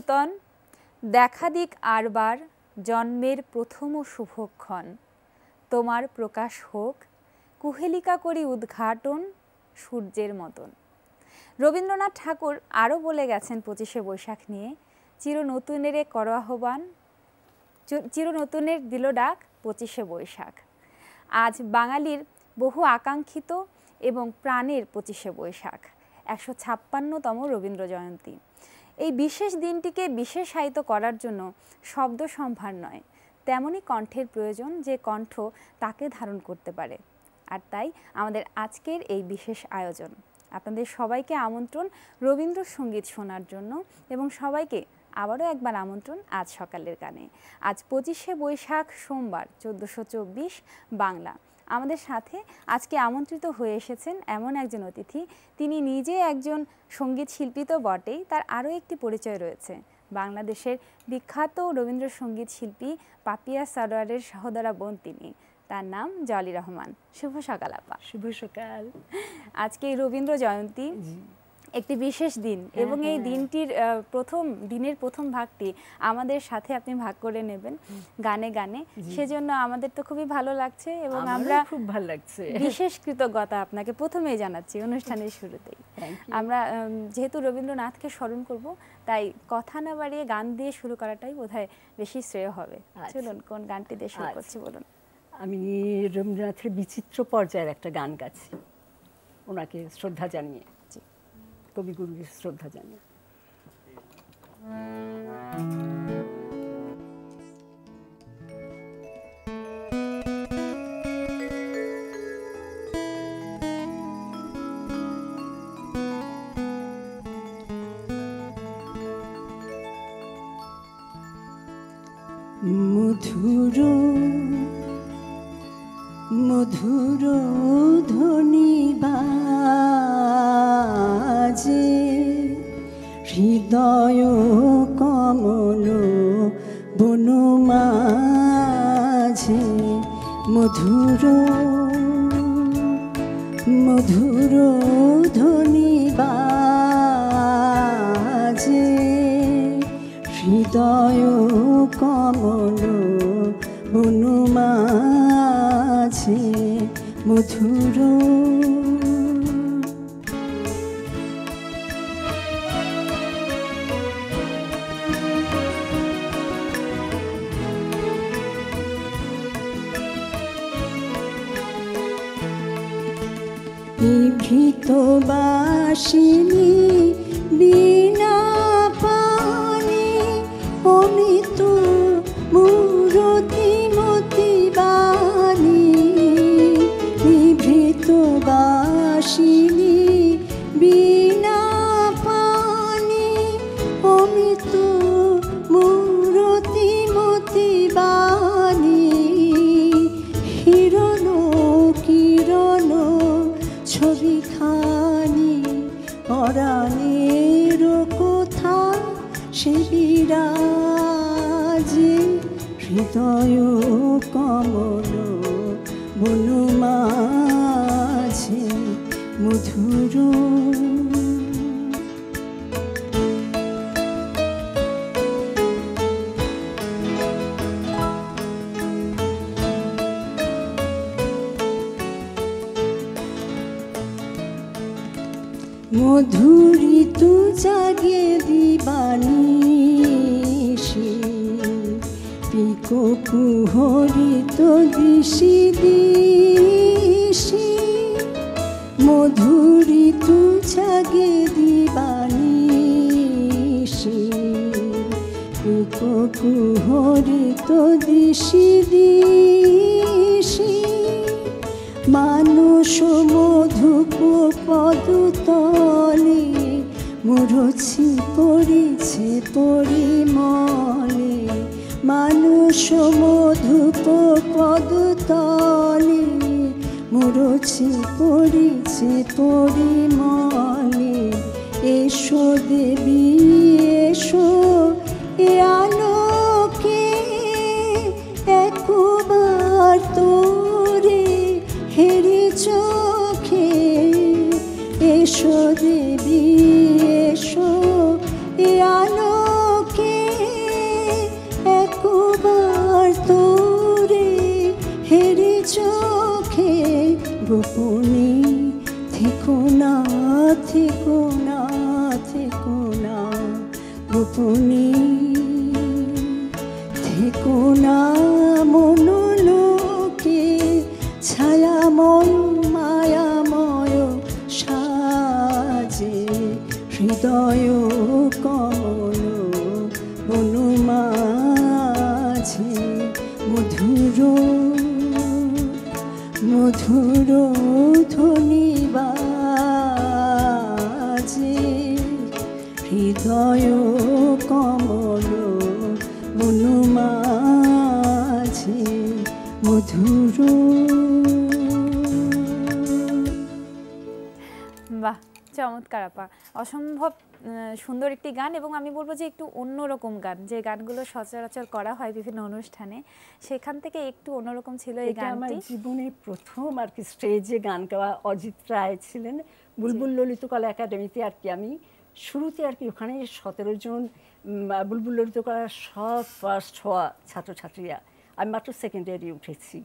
নূতন দেখা দিক আরবার জন্মের প্রথম শুভক্ষণ তোমার প্রকাশ হোক কুহেলিকা করি উদ্ঘাটন সূর্যের মতন। রবীন্দ্রনাথ ঠাকুর আরও বলে গেছেন 25শে বৈশাখ নিয়ে, চিরনতুনের কর আহ্বান, চিরনতুনের দিল ডাক 25শে বৈশাখ। আজ বাঙালির বহু আকাঙ্ক্ষিত এবং প্রাণের 25শে বৈশাখ, 156তম রবীন্দ্র জয়ন্তী। এই বিশেষ দিনটিকে বিশেষায়িত করার জন্য শব্দ সম্ভার নয়, তেমনই কণ্ঠের প্রয়োজন যে কণ্ঠ তাকে ধারণ করতে পারে। আর তাই আমাদের আজকের এই বিশেষ আয়োজন। আপনাদের সবাইকে আমন্ত্রণ রবীন্দ্রসঙ্গীত শোনার জন্য এবং সবাইকে আবারও একবার আমন্ত্রণ আজ সকালের গানে। আজ 25শে বৈশাখ সোমবার 1424 বাংলা। আমাদের সাথে আজকে আমন্ত্রিত হয়ে এসেছেন এমন একজন অতিথি, তিনি নিজে একজন সঙ্গীত শিল্পী তো বটেই, তার আরও একটি পরিচয় রয়েছে। বাংলাদেশের বিখ্যাত রবীন্দ্রসঙ্গীত শিল্পী পাপিয়া সারোয়ারের সহোদরা বোন তিনি। তার নাম জলি রহমান। শুভ সকাল আপা। শুভ সকাল। আজকে রবীন্দ্র জয়ন্তী, একটি বিশেষ দিন এবং এই দিনটির দিনের প্রথম ভাগটি আমাদের সাথে আপনি ভাগ করে নেবেন গানে গানে, সেজন্য আমাদের তো খুবই ভালো লাগছে এবং আমরা খুব ভালো লাগছে, বিশেষ কৃতজ্ঞতা আপনাকে প্রথমেই জানাচ্ছি অনুষ্ঠানের শুরুতেই। আমরা যেহেতু রবীন্দ্রনাথকে স্মরণ করব, তাই কথা না বাড়িয়ে গান দিয়ে শুরু করাটাই বোধহয় বেশি শ্রেয় হবে। চলুন কোন গানটি দিয়ে শুরু করছি বলুন। আমি রবীন্দ্রনাথের বিচিত্র পর্যায়ের একটা গান গাচ্ছি, ওনাকে শ্রদ্ধা জানিয়ে, কবিগুরুকে শ্রদ্ধা জানিয়ে। মধুর মধুর ধ্বনি বাজে হৃদয় কমল বন মাঝে, মধুর মধুর ধ্বনি বাজে হৃদয় কমল বন মাঝে, মধুর নিভৃত বাসিনী বিনা পানি অমৃত মূরতি মতি বাণী, নিভৃত বাসিনী বিনা পানি অমৃত মূরতি মতি বাণী, হিরণ কিরণ ছবিখানি পরাণের কোথা সে বিরাজে, হৃদয় কমল বন মাঝে, মধুর মধুরী তু জাগে দিবানিশি, পিকো কুহরিত দিশি দিশি, মধুরী তু জাগে দিবানিশি, পিকো কুহরিত দিশি দিশি, মানুষ মধুপ পদতলে মুরছি পড়েছে পরিমলে, মানুষ মধুপ পদতলে মুরছি পড়েছে পরিমলে, এসো দেবী এসো এ আলোকে একবার তোরে হেরে চোখে, এসো দেবী এসো এ আলোকে থেকো না থেকো না গোপনে, থেকো না মনোলোকে ছায়াময় মায়াময় সাজে, হৃদয় কমল বনমাঝে মধুর মধুর ধ্বনি বাজে, হৃদয় কমল বনমাঝে মধুর। বাহ, চমৎকার আপা, অসম্ভব সুন্দর একটি গান। এবং আমি বলবো যে একটু অন্যরকম গান, যে গানগুলো সচরাচর করা হয় বিভিন্ন অনুষ্ঠানে, সেখান থেকে একটু অন্যরকম ছিল এই গানটি। আমার জীবনের প্রথম আর কি স্টেজে গান গাওয়া। অজিত রায় ছিলেন বুলবুল ললিত কলা একাডেমিতে আর কি, আমি শুরুতে আর কি ওখানে 17 জন বুলবুল ললিত কলার সব ফার্স্ট হওয়া ছাত্রছাত্রীরা, আমি মাত্র সেকেন্ড ইয়ারে উঠেছি।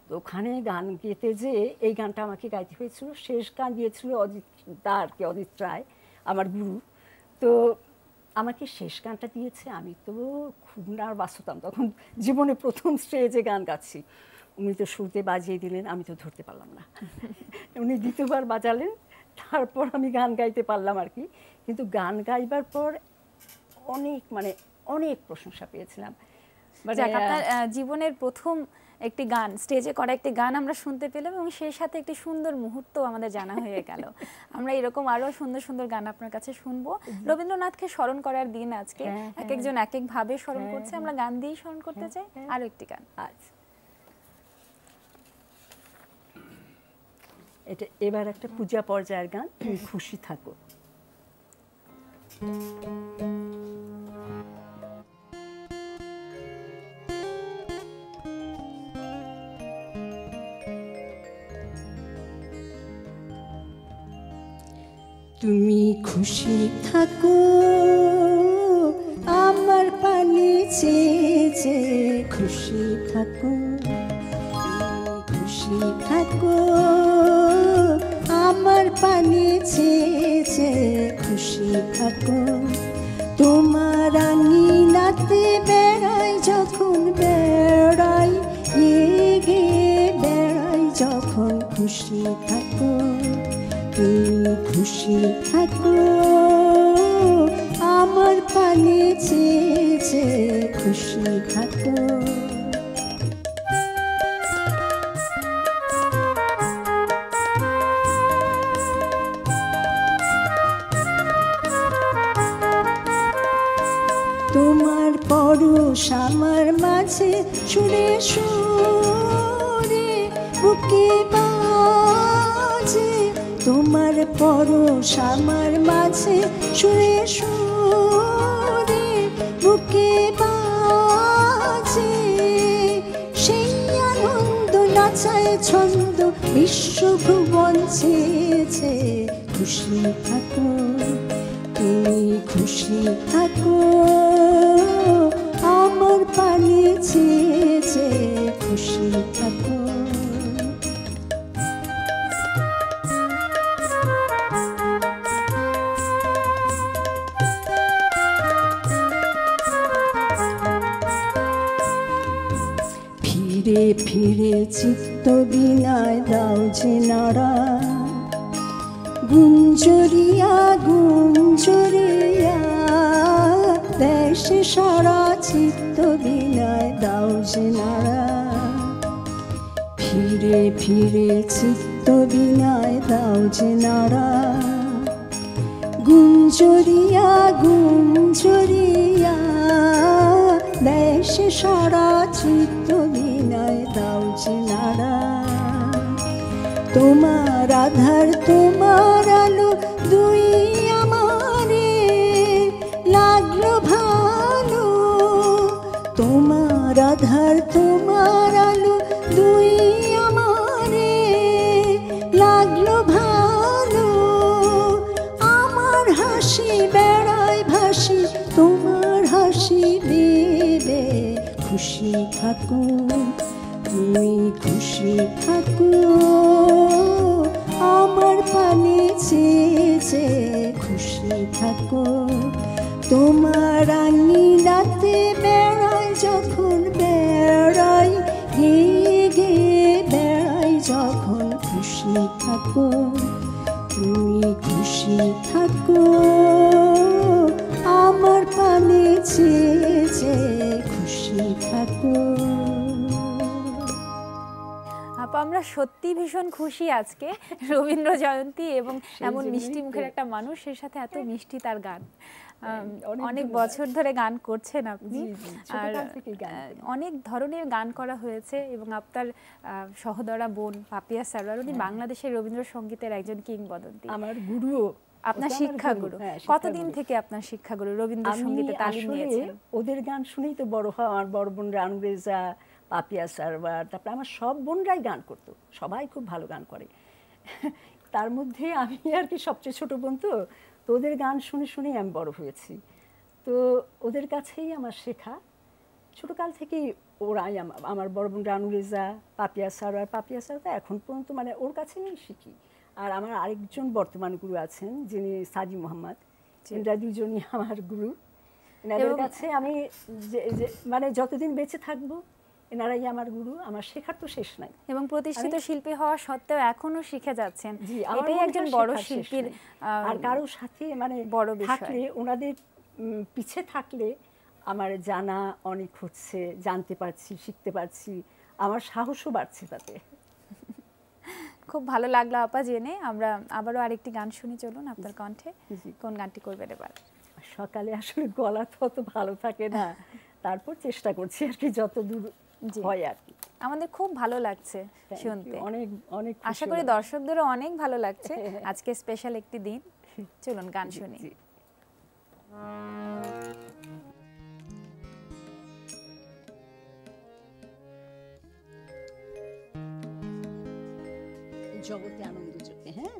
তো ওখানে গান গেতে যে এই গানটা আমাকে গাইতে হয়েছিল। শেষ গান দিয়েছিল অজিত দা আর কি, অজিত রায় আমার গুরু। তো আমাকে শেষ গানটা দিয়েছে, আমি তো খুব নার্ভাস হতাম তখন, জীবনে প্রথম স্টেজে গান গাচ্ছি। উনি তো শুরুতে বাজিয়ে দিলেন, আমি তো ধরতে পারলাম না। উনি দ্বিতীয়বার বাজালেন, তারপর আমি গান গাইতে পারলাম আর কি। কিন্তু গান গাইবার পর অনেক অনেক প্রশংসা পেয়েছিলাম। আপনার জীবনের প্রথম একটি গান, স্টেজে করা একটি গান আমরা শুনতে পেলাম, এবং সেই সাথে একটি সুন্দর মুহূর্ত আমাদের জানা হয়ে গেল। আমরা এরকম আরো সুন্দর সুন্দর গান আপনার কাছে শুনবো। রবীন্দ্রনাথকে স্মরণ করার দিন আজকে, এক একজন এক এক ভাবে স্মরণ করছে, আমরা গান দিয়েই স্মরণ করতে চাই। আরো একটি গান, এটা এবার একটা পূজা পর্যায়ের গান, তুমি খুশি থাকো। তুমি খুশি থাকো আমার পানি চেয়েছে, খুশি থাকো খুশি থাকো আমার পানি চেয়েছে, খুশি থাকো। তোমার নীলাতে বেড়াই যখন, বেড়াই এগে বেড়াই যখন, খুশি থাকো তুমি খুশি থাকো আমার পানি চেয়েছে, খুশি থাকো। তোমার পরশ আমার মাঝে সুরে সুরে বুকে বাজে, তোমার পরশ আমার মাঝে সুরে সুরে বুকে বাজে, সেই আনন্দ নাচায় ছন্দ বিশ্বভুবন ছেয়েছে, খুশি থাকো তুমি খুশি থাকো আমার পানি চেয়েছে, খুশি থাকো। ফিরে ফিরে চিত্ত বিনায় দাও যে নাড়া, গুঞ্জরিয়া গুঞ্জরিয়া দেশে সারা চিত্ত বিনায় দাও যে নাড়া, ফিরে ফিরে চিত্ত বিনায় দাও যে নাড়া, গুঞ্জরিয়া গুঞ্জরিয়া দেশে সারা চিত্ত বিনায় দাও যে নাড়া। তোমার আধার তোমার আলো দুই আমারে লাগলো ভালো, তোমার আধার তোমার আলো দুই আমারে লাগলো ভালো, আমার হাসি বেড়ায় ভাসি তোমার হাসি দেবে, খুশি থাকো তুমি খুশি থাকো আমার পানি চেয়েছে, যে খুশি থাকো। তোমার আঙিনাতে বেড়াই যখন বেড়াই, গেয়ে গেয়ে বেড়াই যখন খুশি থাকো। তুমি খুশি থাকো আমার পানে চেয়ে যে খুশি থাকো। আপা আমরা সত্যি ভীষণ খুশি আজকে রবীন্দ্র জয়ন্তী এবং এমন মিষ্টি মুখের একটা মানুষের সাথে এত মিষ্টি তার গান। অনেক বছর ধরে গান করছেন আপনি, আর অনেক ধরনের গান করা হয়েছে এবং আপনার সহোদরা বোন পাপিয়া সারোয়ার, উনি বাংলাদেশের রবীন্দ্রসঙ্গীতের একজন কিংবদন্তি, আমার গুরু, আপনার শিক্ষাগুরু। কতদিন থেকে আপনার শিক্ষাগুরু রবীন্দ্রসঙ্গীতে তালিম নিয়েছেন? ওদের গান শুনেই তো বড় হওয়া। আমার বড় বোন রানু রেজা, পাপিয়া সারোয়ার, তারপরে আমার সব বোনরাই গান করতো, সবাই খুব ভালো গান করে। তার মধ্যে আমি আর কি সবচেয়ে ছোট বোন, তো ওদের গান শুনে শুনেই আমি বড় হয়েছি। তো ওদের কাছেই আমার শেখা ছোটকাল থেকেই। ওরাই আমার বড় বোন রানু রেজা, পাপিয়া সারোয়ার এখন পর্যন্ত মানে ওর কাছে নিয়ে শিখি। আর আমার আরেকজন বর্তমান গুরু আছেন যিনি সাজি মোহাম্মদ, এরা দুজনই আমার গুরু। এনাদের কাছে আমি মানে যতদিন বেঁচে থাকবো এনারাই আমার গুরু। আমার শেখার তো শেষ নাই। এবং প্রতিষ্ঠিত শিল্পী হওয়া সত্ত্বেও এখনো শিখে যাচ্ছেন, এটাই একজন বড় শিল্পীর। আর কারোর সাথে মানে বড় থাকলে, ওনাদের পিছে থাকলে আমার জানা অনেক হচ্ছে, জানতে পারছি, শিখতে পারছি, আমার সাহসও বাড়ছে তাতে। খুব ভালো লাগলো আপা জেনে। আমরা আবারও আরেকটি গান শুনি, চলুন আপনার কণ্ঠে। কোন গানটি করবেন এবার? সকালে আসলে গলা তো অত ভালো থাকে না, তারপর চেষ্টা করছি আর কি যতদূর হয় আর কি। আমাদের খুব ভালো লাগছে শুনতে, অনেক অনেক আশা করি দর্শকদেরও অনেক ভালো লাগছে। আজকে স্পেশাল একটি দিন, চলুন গান শুনি। জগতে আনন্দ যোগে। হ্যাঁ,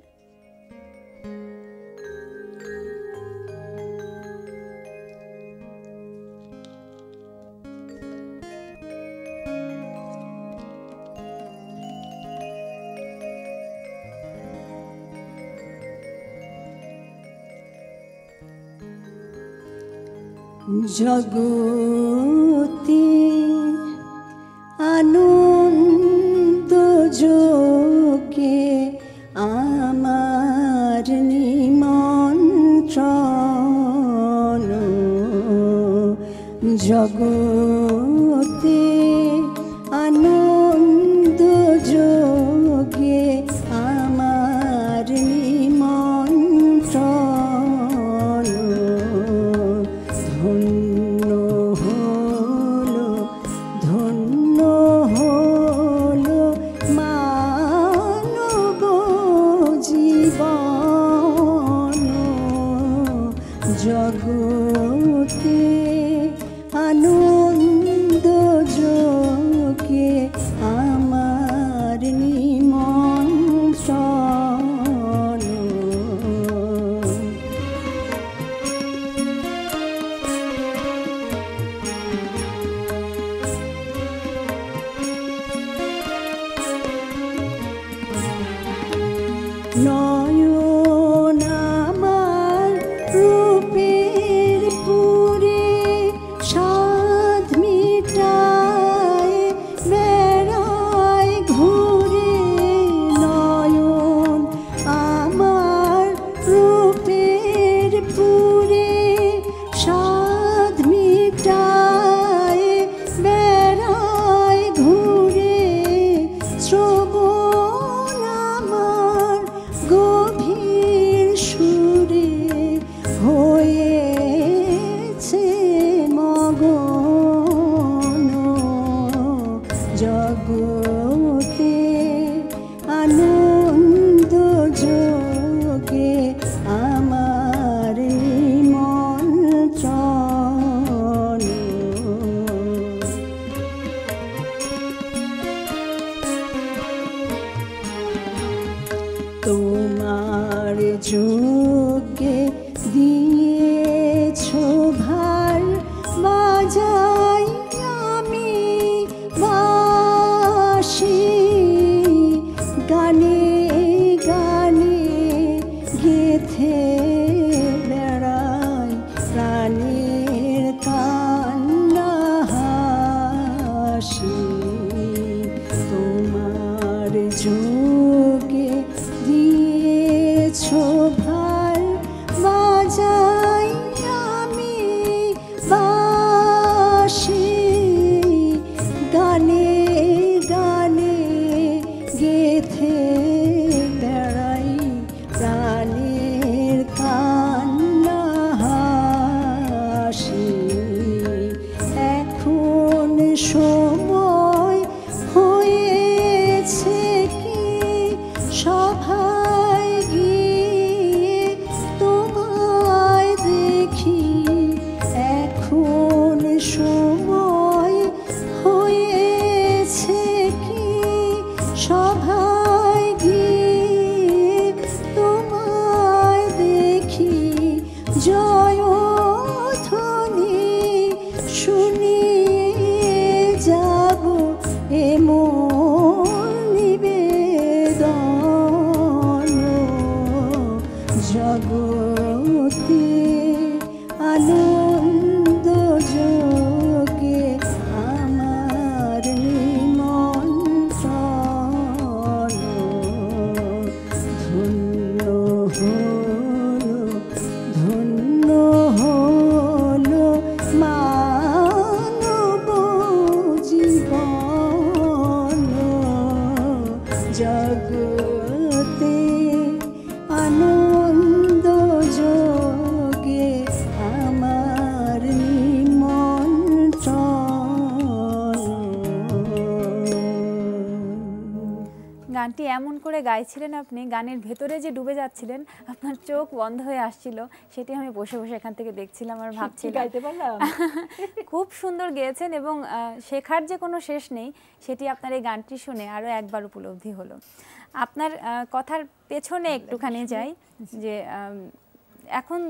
জগতে আনন্দ যোগে আমার নিমন্ত্রণ। জগতে আনন্দ যোগে আমার নিমন্ত্রণ। ধন্য হলো, ধন্য হলো মানব জীবন। জগতে আনন্দ যোগে আমার নিমন্ত্রণ। নয়ন আমার রূপের পুরে সাধ মিটায় বেড়ায় ঘুরে। নয়ন আমার রূপের পুরে সাধ মিটায় বেড়ায় ঘুরে। শ্রবণ আমার গো সময় হয়েছে কি সভায় গিয়ে তোমায় দেখি জয়ধ্বনি শুনিয়ে যাব এমন নিবেদন জগতে আনন্দ যোগে আমার নিমন্ত্রণ ধন্য হলো মানব জীবন জগতে আনন্দ যোগে আমার নিমন্ত্রণ। গানটি এমন করে গাইছিলেন আপনি, গানের ভেতরে যে ডুবে যাচ্ছিলেন, আপনার চোখ বন্ধ হয়ে আসছিল, সেটি আমি বসে বসে এখান থেকে দেখছিলাম আর ভাবছিলাম। গাইতে পারলাম। খুব সুন্দর গেয়েছেন এবং শেখার যে কোনো শেষ নেই, সেটি আপনার এই গানটি শুনে আরও একবার উপলব্ধি হলো। আপনার কথার পেছনে একটুখানি যাই, যে এখন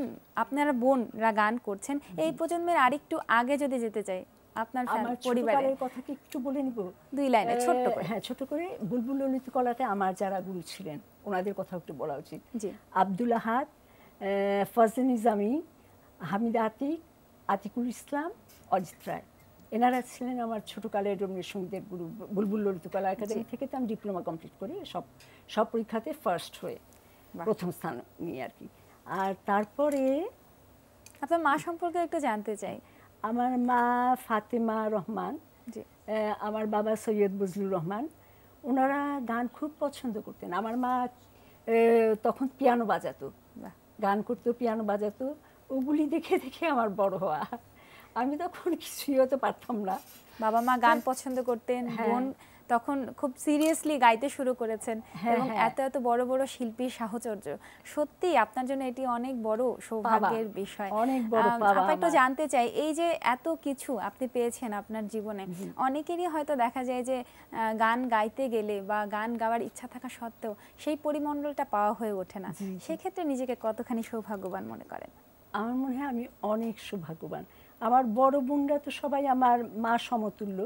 আপনারা বোনরা গান করছেন, এই প্রজন্মের আরেকটু আগে যদি যেতে চাই, আপনার আমার পরিবারের পরিবারের কথা কি একটু বলে নিব? 2 লাইনে ছোট্ট করে। হ্যাঁ, ছোট করে। বুলবুল ললিতকলাতে আমার যারা গুরু ছিলেন ওনাদের কথা একটু বলা উচিত। জি। আব্দুল আহাদ, ফজলে নিজামী, হামিদা আতিক, আতিকুল ইসলাম, অজিত রায়, এনারা ছিলেন আমার ছোটকালের রবীন্দ্রসঙ্গীতের গুরু। বুলবুল ললিতকলা একাডেমি থেকে তো আমি ডিপ্লোমা কমপ্লিট করি, সব পরীক্ষাতে ফার্স্ট হয়ে প্রথম স্থান নিয়ে আর কি। আর তারপরে আপনার মা সম্পর্কে একটু জানতে চাই। আমার মা ফাতেমা রহমান, আমার বাবা সৈয়দ বজলুর রহমান। ওনারা গান খুব পছন্দ করতেন। আমার মা তখন পিয়ানো বাজাতো, গান করতো, পিয়ানো বাজাতো। ওগুলি দেখে দেখে আমার বড় হওয়া। আমি তখন কিছুই হতে পারতাম না। বাবা মা গান পছন্দ করতেন, বোন তখন খুব সিরিয়াসলি গাইতে শুরু করেছেন, এবং এত এত বড় বড় শিল্পীর সাহচর্য, সত্যি আপনার জন্য এটি অনেক বড় সৌভাগ্যের বিষয়। অনেক বড় পাওয়া। আপনি একটু জানতে চাই, এই যে এত কিছু আপনি পেয়েছেন আপনার জীবনে, অনেকেরই হয়তো দেখা যায় যে গান গাইতে গেলে বা গান গাওয়ার ইচ্ছা থাকা সত্ত্বেও সেই পরিমণ্ডলটা পাওয়া হয়ে ওঠে না। সেক্ষেত্রে নিজেকে কতখানি সৌভাগ্যবান মনে করেন? আমার মনে হয় আমি অনেক সৌভাগ্যবান। আমার বড় বোনরা তো সবাই আমার মা সমতুল্য।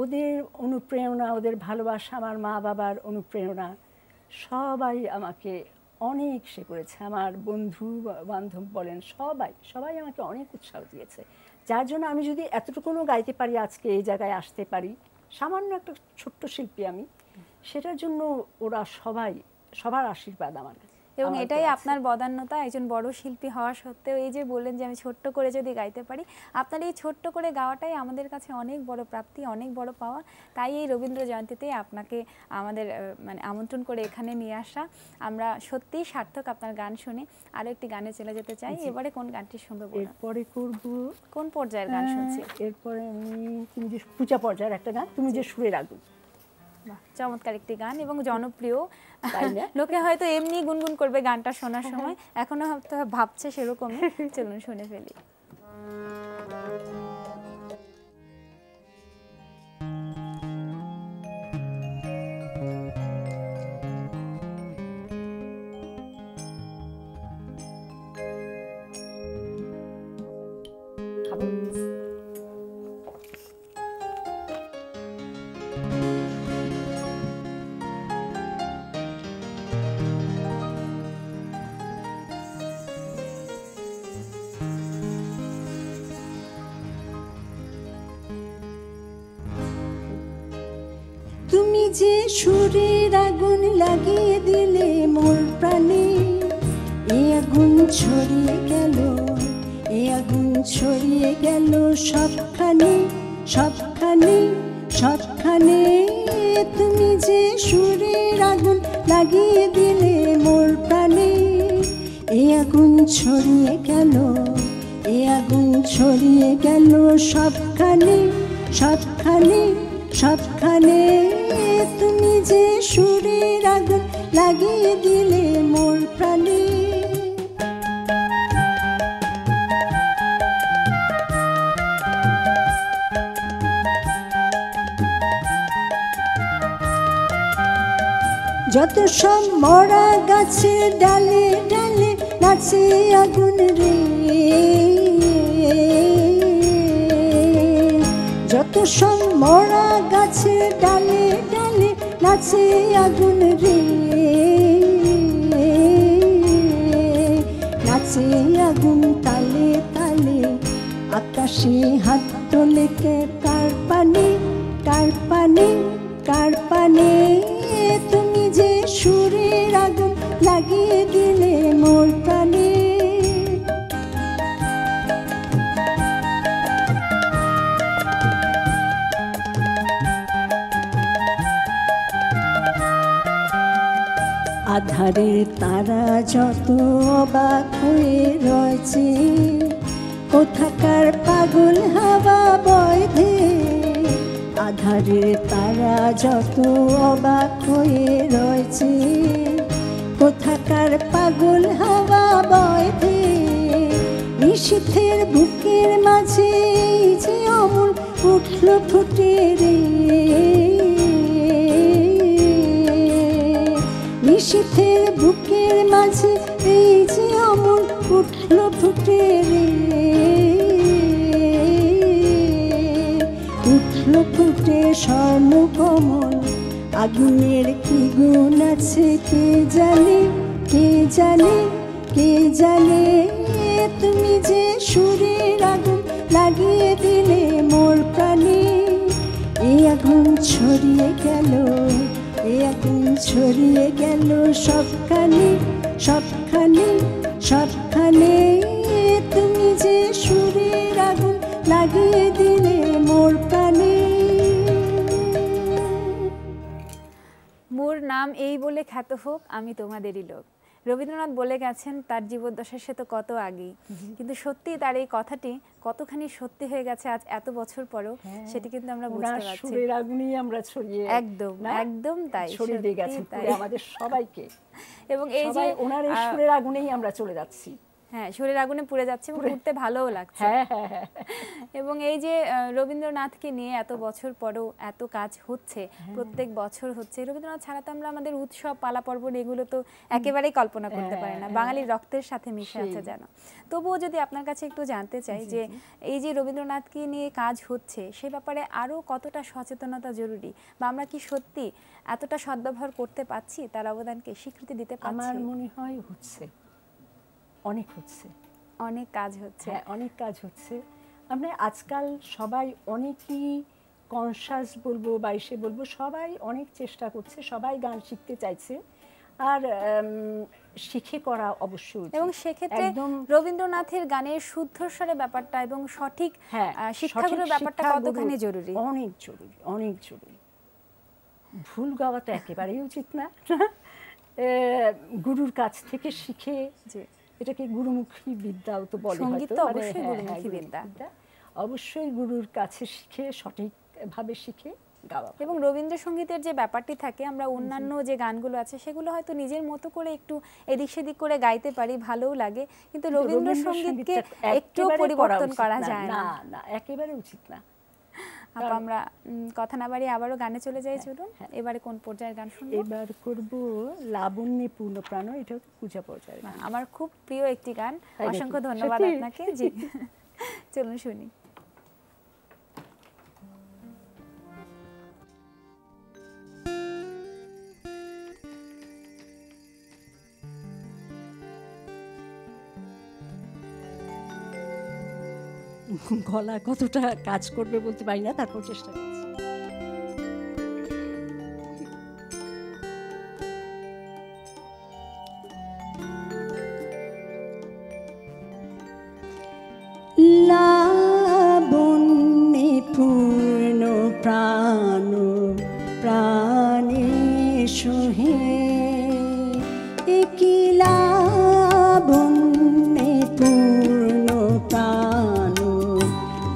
ওদের অনুপ্রেরণা, ওদের ভালোবাসা, আমার মা বাবার অনুপ্রেরণা, সবাই আমাকে অনেক সে করেছে। আমার বন্ধু বান্ধব বলেন, সবাই আমাকে অনেক উৎসাহ দিয়েছে, যার জন্য আমি যদি এতটুকুনও গাইতে পারি, আজকে এই জায়গায় আসতে পারি, সামান্য একটা ছোট্ট শিল্পী আমি, সেটার জন্য ওরা সবার আশীর্বাদ আমার। এবং এটাই আপনার বদান্যতা, একজন বড় শিল্পী হওয়া সত্ত্বেও এই যে বললেন যে আমি ছোট্ট করে যদি গাইতে পারি, আপনার এই ছোট্ট করে গাওয়াটাই আমাদের কাছে অনেক বড় প্রাপ্তি, অনেক বড় পাওয়া। তাই এই রবীন্দ্র জয়ন্তীতে আপনাকে আমাদের মানে আমন্ত্রণ করে এখানে নিয়ে আসা। আমরা সত্যিই সার্থক আপনার গান শুনে। আরও একটি গানে চলে যেতে চাই। এবারে কোন গানটি শুনবো? এরপরে করব কোন পর্যায়ের গান শুনছি? এরপরে তুমি যে পূজা পর্যায়ের একটা গান, তুমি যে সুরের আগুন। চমৎকার একটি গান এবং জনপ্রিয়। লোকে হয়তো এমনি গুনগুন করবে গানটা শোনার সময়, এখনো হয়তো ভাবছে সেরকমই। চলুন শুনে ফেলি। তুমি যে সুরের আগুন লাগিয়ে দিলে মোর প্রাণে, এ আগুন ছড়িয়ে গেল, এ আগুন ছড়িয়ে গেল সবখানে, সবখানে, সবখানে। তুমি যে সুরের আগুন লাগিয়ে দিলে মোর প্রাণে, এ আগুন ছড়িয়ে গেল, এ আগুন ছড়িয়ে গেল সবখানে, সবখানে, সবখানে। তুমি যে সুরের আগুন লাগিয়ে দিলে মোর প্রাণে। যত সব মরা গাছের ডালে ডালে নাচে আগুন রে, যত সব মরা গাছের ডালে ডালে নাচে আগুন রে, নাচে আগুন তালে তালে আকাশে হাত তোলে কে কার পানে কার পানে কার পানে, তুমি যে সুরের আগুন লাগিয়ে দিলে মোর প্রাণে। আধারের তারা যত অবাক হয়ে রয়েছে, কোথাকার পাগল হাওয়া বয় ধে, আধারের তারা যত অবাক হয়ে রয়েছে, কোথাকার পাগল হাওয়া বয় ধে, নিশীথের বুকের মাঝে যে অমল উঠল ফুটে রে, নিশীথের বুকের মাঝে এই যে অমল উঠল ফুটে রে, উঠল ফুটে স্বর্ণ কমল, আগুনের কি গুণ আছে কে জানে কে জানে কে জানে, তুমি যে সুরের আগুন লাগিয়ে দিলে মোর প্রাণে। এই আগুন ছড়িয়ে গেল, এই আগুন ছড়িয়ে গেল সবখানে সবখানে সবখানে, তুমি যে সুরের আগুন লাগিয়ে দিলে মোর প্রাণে। মোর নাম এই বলে খ্যাত হোক আমি তোমাদেরই লোক। রবীন্দ্রনাথ বলে গেছেন তার জীবদ্দশার সে তো কত আগেই, কিন্তু সত্যি তার এই কথাটি কতখানি সত্যি হয়ে গেছে আজ এত বছর পরেও, সেটি কিন্তু আমরা বুঝতে পারছি। সুরের আগুনই আমরা ছড়িয়ে একদম একদম তাই ছড়িয়ে দিয়ে গেছেন আমাদের সবাইকে, এবং এই যে ওনার এই সুরের আগুনেই আমরা চলে যাচ্ছি। হ্যাঁ, সুরের আগুনে পুড়ে যাচ্ছে এবং পুড়তে ভালোও লাগছে। এবং এই যে রবীন্দ্রনাথকে নিয়ে এত বছর পরেও এত কাজ হচ্ছে, প্রত্যেক বছর হচ্ছে। রবীন্দ্রনাথ ছাড়া তো আমরা আমাদের উৎসব পালা পর্বণ এগুলো তো একেবারেই কল্পনা করতে পারি না, বাঙালির রক্তের সাথে মিশে আছে যেন। তবুও যদি আপনার কাছে একটু জানতে চাই যে এই যে রবীন্দ্রনাথকে নিয়ে কাজ হচ্ছে সে ব্যাপারে আরও কতটা সচেতনতা জরুরি, বা আমরা কি সত্যি এতটা সদ্ব্যবহার করতে পারছি, তার অবদানকে স্বীকৃতি দিতে পারছি? আমার মনে হয় হচ্ছে, অনেক হচ্ছে, অনেক কাজ হচ্ছে। হ্যাঁ, অনেক কাজ হচ্ছে। আমরা আজকাল সবাই অনেকই কনসাস বলবো বা এসে বলবো, সবাই অনেক চেষ্টা করছে, সবাই গান শিখতে চাইছে, আর শিখে করা অবশ্যই। এবং সেক্ষেত্রে রবীন্দ্রনাথের গানের শুদ্ধস্বরে ব্যাপারটা এবং সঠিক শিক্ষাগুলোর ব্যাপারটা কতখানি জরুরি? অনেক জরুরি, অনেক জরুরি। ভুল গাওয়া তো একেবারেই উচিত না। গুরুর কাছ থেকে শিখে, এটাকে গুরুমুখী বিদ্যাও তো বলে, সঙ্গীত তো অবশ্যই গুরুমুখী বিদ্যা, অবশ্যই গুরুর কাছে শিখে সঠিকভাবে শিখে গাওয়া। এবং রবীন্দ্রসঙ্গীতের যে ব্যাপারটি থাকে, আমরা অন্যান্য যে গানগুলো আছে সেগুলো হয়তো নিজের মতো করে একটু এদিক সেদিক করে গাইতে পারি, ভালোও লাগে, কিন্তু রবীন্দ্রসঙ্গীতকে একটু পরিবর্তন করা যায় না। না, একেবারে উচিত না। আপা, আমরা কথা না বাড়িয়ে আবারও গানে চলে যাই, চলুন। এবারে কোন পর্যায়ের গান শুনবো? এবার করব লাবণ্যে পূর্ণপ্রাণ, এটা পূজা পর্যায়ের। আমার খুব প্রিয় একটি গান, অসংখ্য ধন্যবাদ আপনাকে। জি, চলুন শুনি। গলা কতটা কাজ করবে বলতে পারি না, তারপর চেষ্টা করছি। লাবণ্যে পূর্ণ প্রাণ প্রাণে সোহে, কি লাবণ্যে পূর্ণ প্রাণ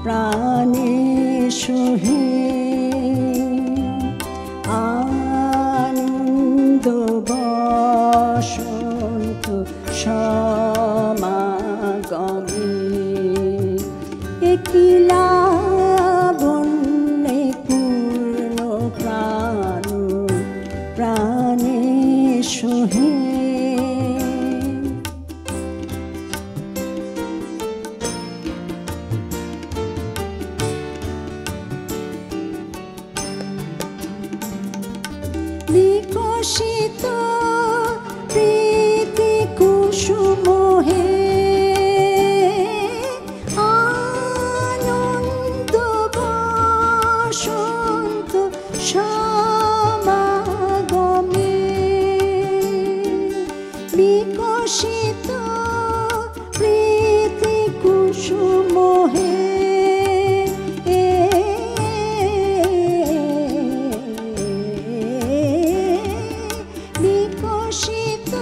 প্রাণে সোহে, আনন্দ বসন্ত সমাগমে, কি বিকশিত প্রীতি কুসুম হে আনন্দ বসন্ত সমাগমে বিকশিত প্রীতি কুসুম হে বিকশিত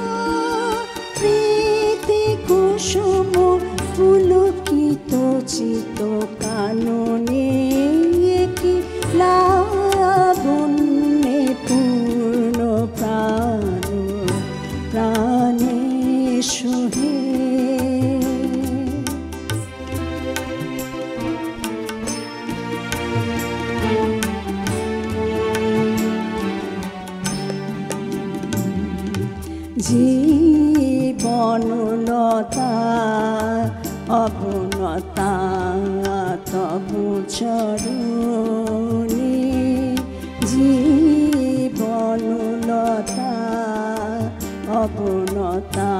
প্রীতি কুসুম পুলকিত চিত কাননে কি লাবণ্যে পূর্ণ প্রাণ প্রাণে সোহে জীবনলতা অবনতা তবু চরণে জীবনলতা অবনতা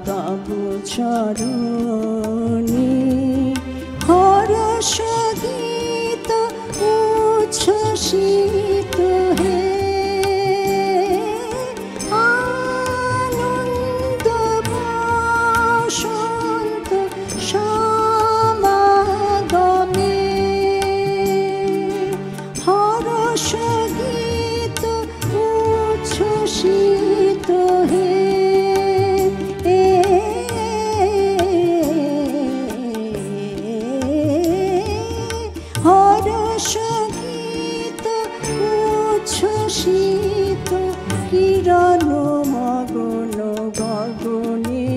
তবু চরণে হরষ গীত উচ্ছ্বসিত হে আনন্দ বসন্ত সমাগমে হরষ গীত উচ্ছ্বসিত হে হরষ গীত উচ্ছ্বসিত কিরণ মগন গগনে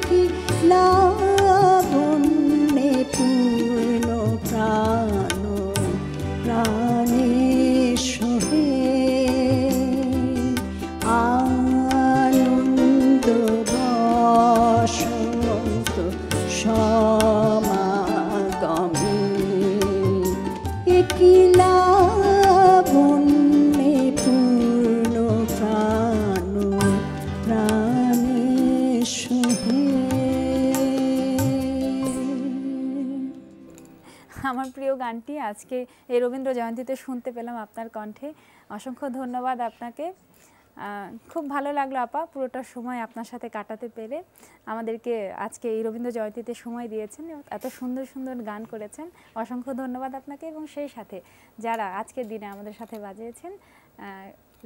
কি লাবণ্যে পূর্ণ প্রাণ প্রাণে সোহে আনন্দ বসন্ত সমাগমে কি লাবণ্যে পূর্ণ প্রাণ প্রাণে সোহে। আমার প্রিয় গানটি আজকে এই রবীন্দ্র জয়ন্তীতে শুনতে পেলাম আপনার কণ্ঠে। অসংখ্য ধন্যবাদ আপনাকে। খুব ভালো লাগলো আপা, পুরোটা সময় আপনার সাথে কাটাতে পেরে। আমাদেরকে আজকে এই রবীন্দ্র জয়ন্তীতে সময় দিয়েছেন, এত সুন্দর সুন্দর গান করেছেন। অসংখ্য ধন্যবাদ আপনাকে, এবং সেই সাথে যারা আজকের দিনে আমাদের সাথে বাজিয়েছেন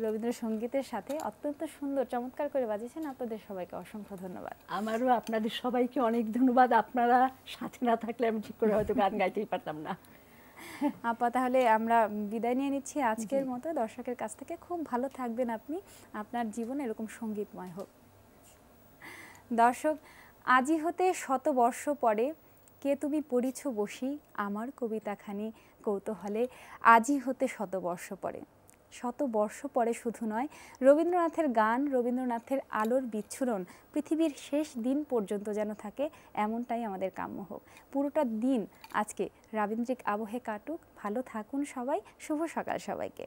রবীন্দ্রসঙ্গীতের সাথে অত্যন্ত সুন্দর চমৎকার করে বাজিয়েছেন, আপনাদের সবাইকে অসংখ্য ধন্যবাদ। আমারও আপনাদের সবাইকে অনেক ধন্যবাদ। আপনারা সাথে না থাকলে আমি ঠিক করে হয়তো গান গাইতেই পারতাম না। আপা তাহলে আমরা বিদায় নিয়ে নিচ্ছি আজকের মতো। দর্শকের কাছ থেকে খুব ভালো থাকবেন আপনি, আপনার জীবন এরকম সঙ্গীতময় হোক। দর্শক, আজি হতে শত বর্ষ পরে কে তুমি পড়িছ বসি আমার কবিতাখানি কৌতূহলে। আজি হতে শত বর্ষ পরে, শত বর্ষ পরে শুধু নয়, রবীন্দ্রনাথের গান, রবীন্দ্রনাথের আলোর বিচ্ছুরণ পৃথিবীর শেষ দিন পর্যন্ত যেন থাকে, এমনটাই আমাদের কাম্য হোক। পুরোটা দিন আজকে রবীন্দ্রিক আবহে কাটুক। ভালো থাকুন সবাই। শুভ সকাল সবাইকে।